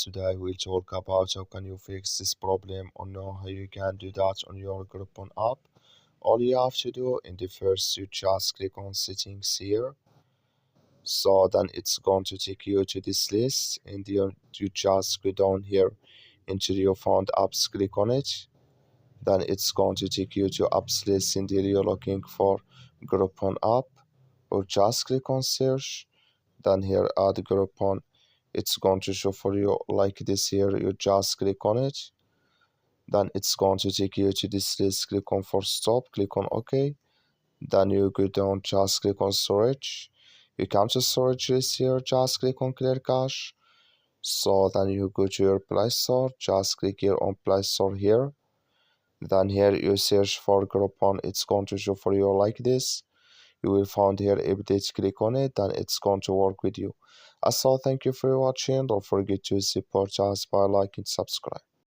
Today we'll talk about how can you fix this problem or know how you can do that on your Groupon app. All you have to do in the first you just click on settings here. So then it's going to take you to this list and you just go down here into your found apps, click on it. Then it's going to take you to apps list and there you're looking for Groupon app or just click on search. Then here add Groupon, it's going to show for you like this here. You just click on it, then it's going to take you to this list. Click on for stop, click on OK. Then you go down, just click on storage. You come to storage list here, just click on clear cache. So then you go to your Play Store, just click here on Play Store here. Then here you search for Groupon, it's going to show for you like this. You will find here update, click on it, and it's going to work with you. So thank you for watching. Don't forget to support us by liking, subscribe.